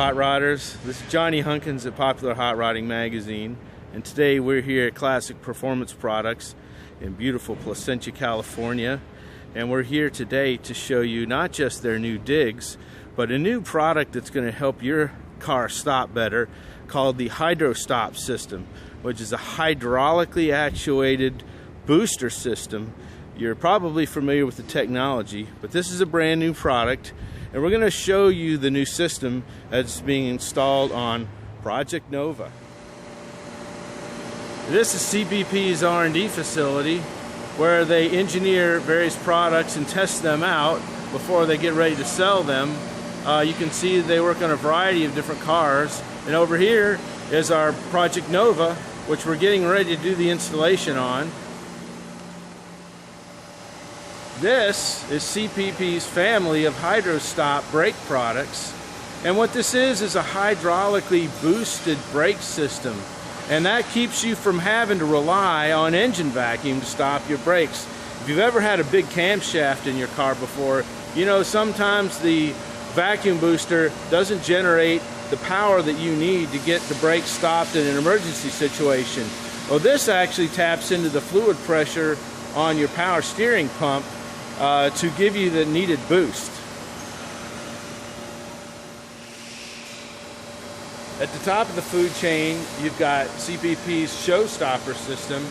hot rodders. This is Johnny Hunkins at Popular Hot Rodding Magazine, and today we're here at Classic Performance Products in beautiful Placentia, California, and we're here today to show you not just their new digs, but a new product that's going to help your car stop better called the Hydra stop system, which is a hydraulically actuated booster system. You're probably familiar with the technology, but this is a brand new product, and we're going to show you the new system that's being installed on Project Nova. This is CPP's R&D facility where they engineer various products and test them out before they get ready to sell them. You can see they work on a variety of different cars, and over here is our Project Nova, which we're getting ready to do the installation on. This is CPP's family of Hydra stop brake products, and what this is a hydraulically boosted brake system, and that keeps you from having to rely on engine vacuum to stop your brakes. If you've ever had a big camshaft in your car before, you know sometimes the vacuum booster doesn't generate the power that you need to get the brakes stopped in an emergency situation. Well, this actually taps into the fluid pressure on your power steering pump to give you the needed boost. At the top of the food chain, you've got CPP's Showstopper system.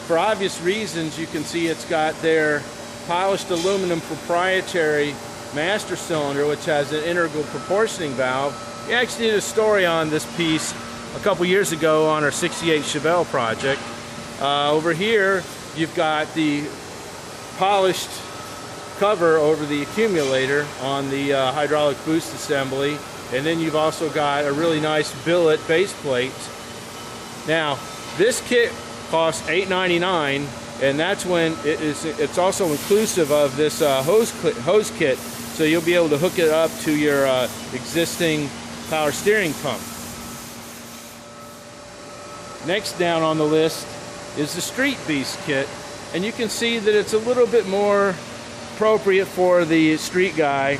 For obvious reasons, you can see it's got their polished aluminum proprietary master cylinder, which has an integral proportioning valve. We actually did a story on this piece a couple years ago on our 68 Chevelle project. Over here, you've got the polished cover over the accumulator on the hydraulic boost assembly, and then you've also got a really nice billet base plate. Now, this kit costs $8.99, and that's when it's also inclusive of this hose kit, so you'll be able to hook it up to your existing power steering pump. Next down on the list is the Street Beast kit, and you can see that it's a little bit more appropriate for the street guy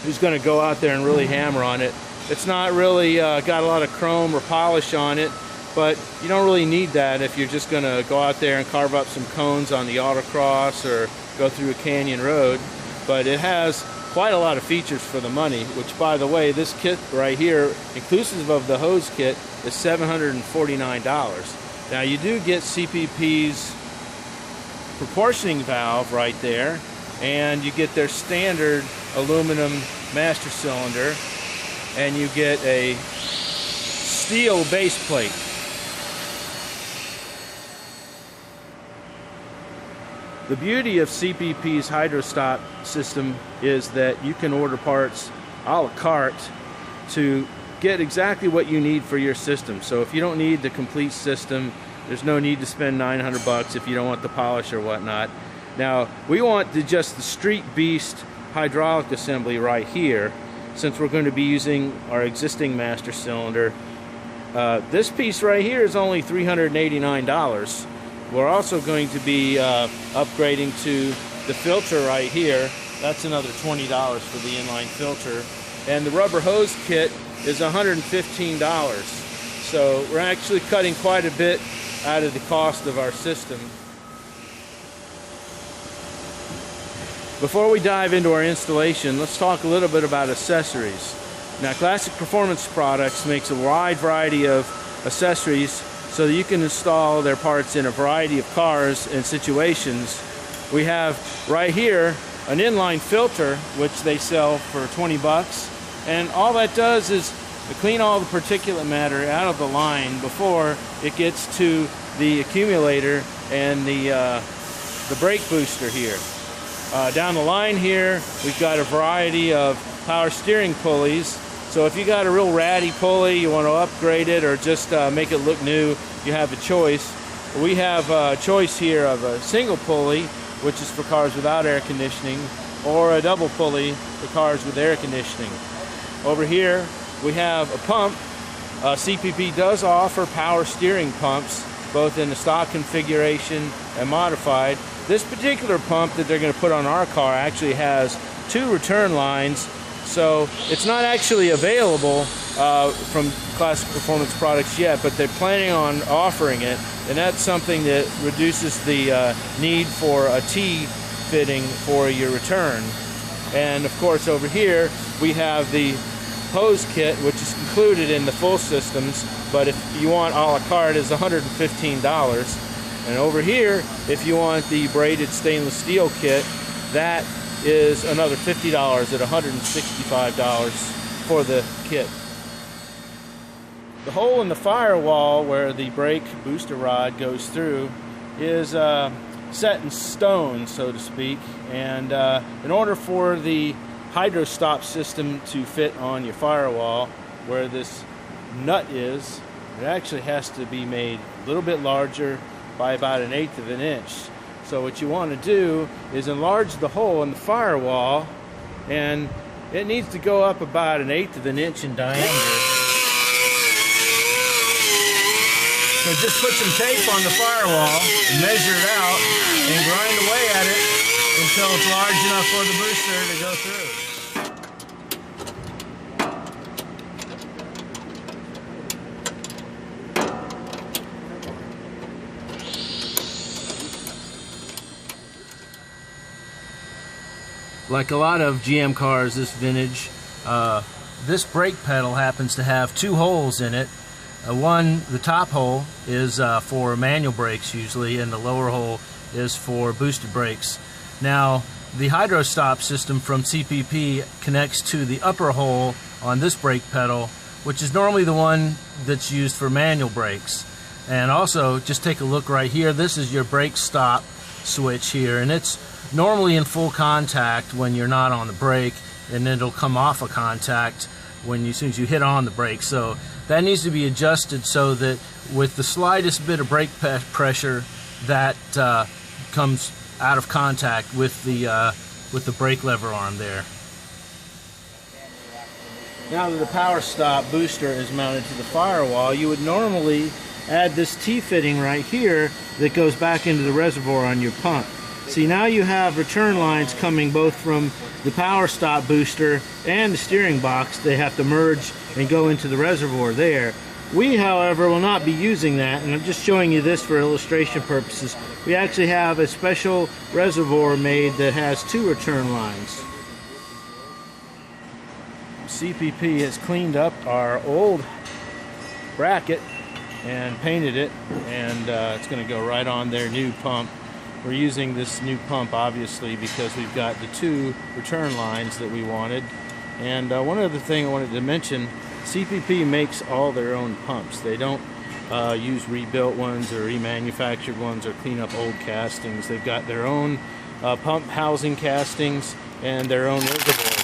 who's going to go out there and really hammer on it. It's not really got a lot of chrome or polish on it, but you don't really need that if you're just going to go out there and carve up some cones on the autocross or go through a canyon road. But it has quite a lot of features for the money, which, by the way, this kit right here, inclusive of the hose kit, is $749. Now, you do get CPP's proportioning valve right there, and you get their standard aluminum master cylinder, and you get a steel base plate. The beauty of CPP's Hydra stop system is that you can order parts a la carte to get exactly what you need for your system. So if you don't need the complete system, there's no need to spend $900 if you don't want the polish or whatnot. Now, we want just the Street Beast hydraulic assembly right here, since we're going to be using our existing master cylinder. This piece right here is only $389. We're also going to be upgrading to the filter right here. That's another $20 for the inline filter. And the rubber hose kit is $115. So we're actually cutting quite a bit out of the cost of our system. Before we dive into our installation, let's talk a little bit about accessories. Now, Classic Performance Products makes a wide variety of accessories so that you can install their parts in a variety of cars and situations. We have right here an inline filter, which they sell for 20 bucks, and all that does is clean all the particulate matter out of the line before it gets to the accumulator and the brake booster here. Down the line here, we've got a variety of power steering pulleys. So if you got a real ratty pulley, you want to upgrade it or just make it look new, you have a choice. We have a choice here of a single pulley, which is for cars without air conditioning, or a double pulley for cars with air conditioning. Over here, we have a pump. CPP does offer power steering pumps, both in the stock configuration and modified. This particular pump that they're going to put on our car actually has 2 return lines, so it's not actually available from Classic Performance Products yet, but they're planning on offering it, and that's something that reduces the need for a T fitting for your return. And of course over here we have the hose kit, which is included in the full systems, but if you want a la carte is $115. And over here, if you want the braided stainless steel kit, that is another $50 at $165 for the kit. The hole in the firewall where the brake booster rod goes through is set in stone, so to speak, and in order for the Hydra stop system to fit on your firewall where this nut is, it actually has to be made a little bit larger by about 1/8 of an inch. So what you want to do is enlarge the hole in the firewall, and it needs to go up about 1/8 of an inch in diameter. So just put some tape on the firewall and measure it out and grind away at it until it's large enough for the booster to go through. Like a lot of GM cars this vintage, this brake pedal happens to have two holes in it. One, the top hole is for manual brakes usually, and the lower hole is for boosted brakes. Now, the Hydra stop system from CPP connects to the upper hole on this brake pedal, which is normally the one that's used for manual brakes. And also, just take a look right here. This is your brake stop switch here, and it's normally in full contact when you're not on the brake, and then it'll come off of contact as soon as you hit on the brake. So that needs to be adjusted so that with the slightest bit of brake pressure, that comes out of contact with the brake lever arm there. Now that the power stop booster is mounted to the firewall, you would normally add this T-fitting right here that goes back into the reservoir on your pump. See, now you have return lines coming both from the power stop booster and the steering box. They have to merge and go into the reservoir there. We, however, will not be using that, and I'm just showing you this for illustration purposes. We actually have a special reservoir made that has two return lines. CPP has cleaned up our old bracket and painted it, and it's going to go right on their new pump. We're using this new pump obviously because we've got the two return lines that we wanted. And one other thing I wanted to mention, CPP makes all their own pumps. They don't use rebuilt ones or remanufactured ones or clean up old castings. They've got their own pump housing castings and their own reservoirs.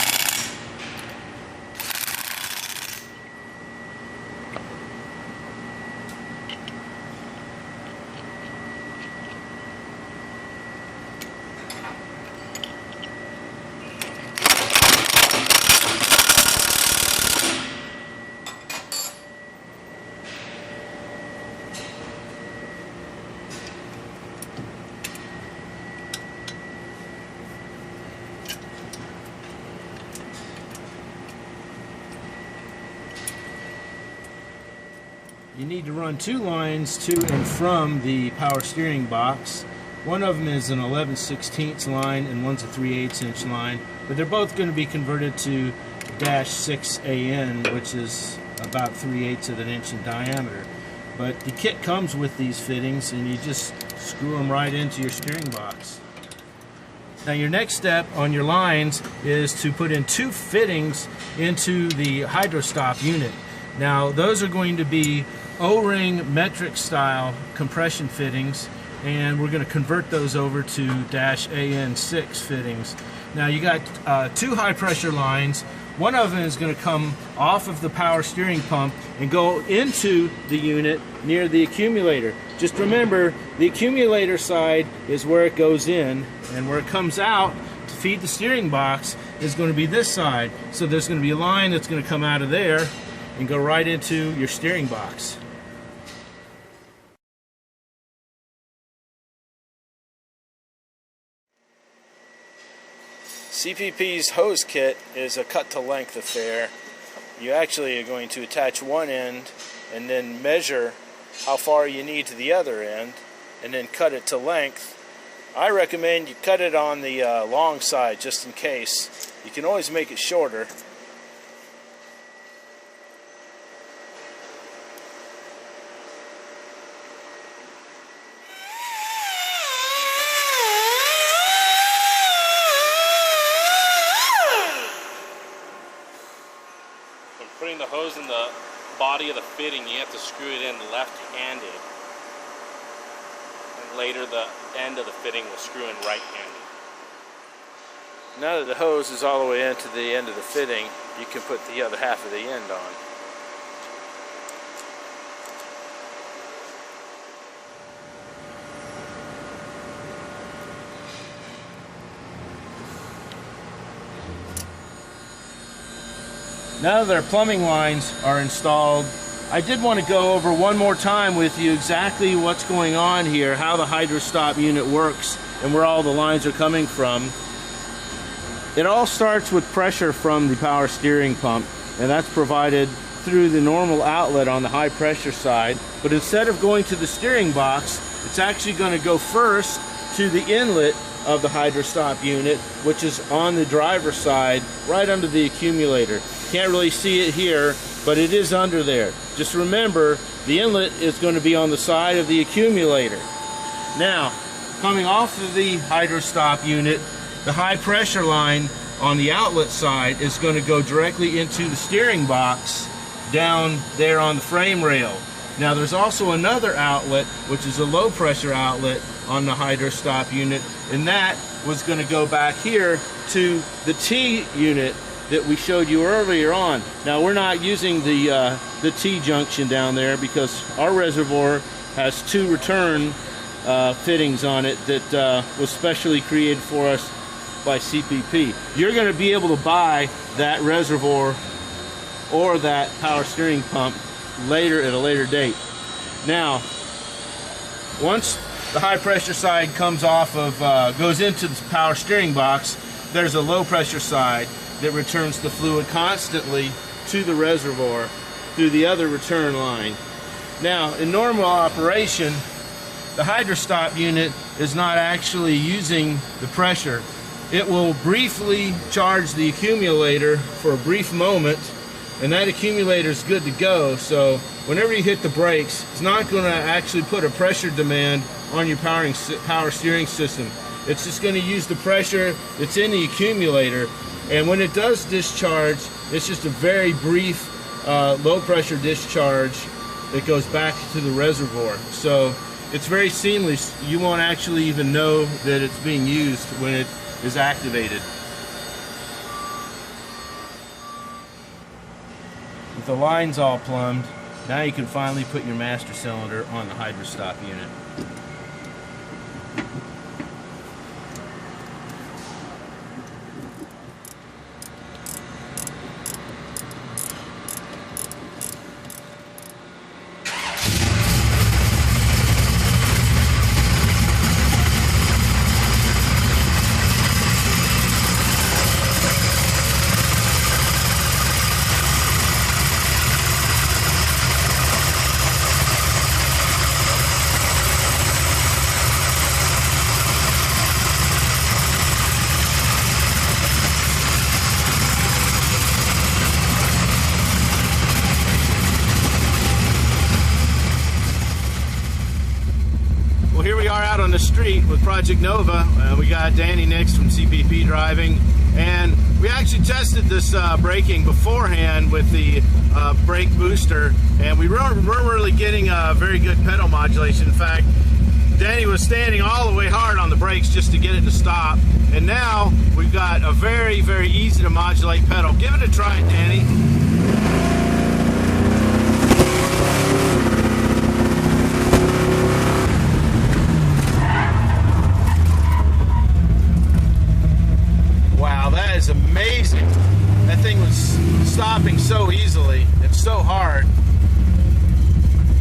You need to run two lines to and from the power steering box. One of them is an 11/16 line and one's a 3/8 inch line, but they're both going to be converted to -6AN, which is about 3/8 of an inch in diameter. But the kit comes with these fittings, and you just screw them right into your steering box. Now your next step on your lines is to put in two fittings into the Hydra stop unit. Now those are going to be O-ring metric style compression fittings, and we're going to convert those over to -AN6 fittings. Now you got two high pressure lines. One of them is going to come off of the power steering pump and go into the unit near the accumulator. Just remember, the accumulator side is where it goes in, and where it comes out to feed the steering box is going to be this side. So there's going to be a line that's going to come out of there and go right into your steering box. CPP's hose kit is a cut-to-length affair. You actually are going to attach one end and then measure how far you need to the other end and then cut it to length. I recommend you cut it on the long side just in case. You can always make it shorter. When putting the hose in the body of the fitting, you have to screw it in left-handed. And later the end of the fitting will screw in right-handed. Now that the hose is all the way into the end of the fitting, you can put the other half of the end on. Now that our plumbing lines are installed, I did want to go over one more time with you exactly what's going on here, how the Hydra stop unit works, and where all the lines are coming from. It all starts with pressure from the power steering pump, and that's provided through the normal outlet on the high pressure side. But instead of going to the steering box, it's actually going to go first to the inlet of the Hydra stop unit, which is on the driver's side, right under the accumulator. Can't really see it here, but it is under there. Just remember, the inlet is going to be on the side of the accumulator. Now, coming off of the Hydra stop unit, the high pressure line on the outlet side is going to go directly into the steering box down there on the frame rail. Now there's also another outlet, which is a low pressure outlet on the Hydra stop unit, and that was going to go back here to the T unit that we showed you earlier on. Now we're not using the T junction down there because our reservoir has two return fittings on it that was specially created for us by CPP. You're going to be able to buy that reservoir or that power steering pump later at a later date. Now, once the high pressure side comes off of, goes into the power steering box, there's a low pressure side that returns the fluid constantly to the reservoir through the other return line. Now, in normal operation, the Hydra stop unit is not actually using the pressure. It will briefly charge the accumulator for a brief moment, and that accumulator is good to go. So whenever you hit the brakes, it's not going to actually put a pressure demand on your power steering system. It's just going to use the pressure that's in the accumulator, and when it does discharge, it's just a very brief low pressure discharge that goes back to the reservoir. So it's very seamless. You won't actually even know that it's being used when it is activated. With the lines all plumbed, now you can finally put your master cylinder on the Hydra stop unit. Here we are out on the street with Project Nova. We got Danny next from CPP driving, and we actually tested this braking beforehand with the brake booster, and we weren't really getting a very good pedal modulation. In fact, Danny was standing all the way hard on the brakes just to get it to stop, and now we've got a very, very easy to modulate pedal. Give it a try, Danny. That is amazing. That thing was stopping so easily. It's so hard.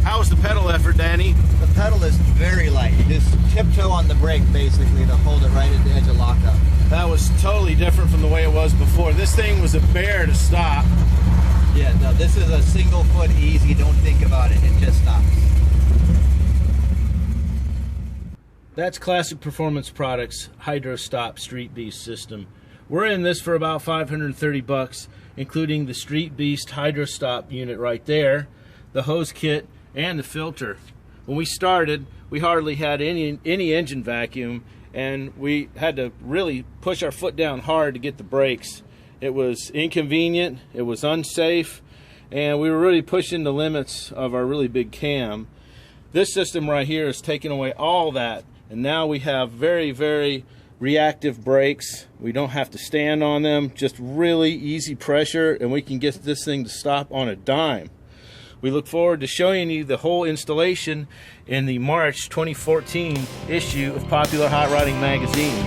How was the pedal effort, Danny? The pedal is very light. You just tiptoe on the brake basically to hold it right at the edge of lockup. That was totally different from the way it was before. This thing was a bear to stop. Yeah, no, this is a single foot easy. Don't think about it. It just stops. That's Classic Performance Products Hydra Stop Street Beast system. We're in this for about 530 bucks, including the Street Beast Hydra Stop unit right there, the hose kit, and the filter. When we started, we hardly had any engine vacuum, and we had to really push our foot down hard to get the brakes. It was inconvenient, it was unsafe, and we were really pushing the limits of our really big cam. This system right here is taking away all that, and now we have very, very reactive brakes. We don't have to stand on them, just really easy pressure, and we can get this thing to stop on a dime. We look forward to showing you the whole installation in the March 2014 issue of Popular Hot Rodding magazine.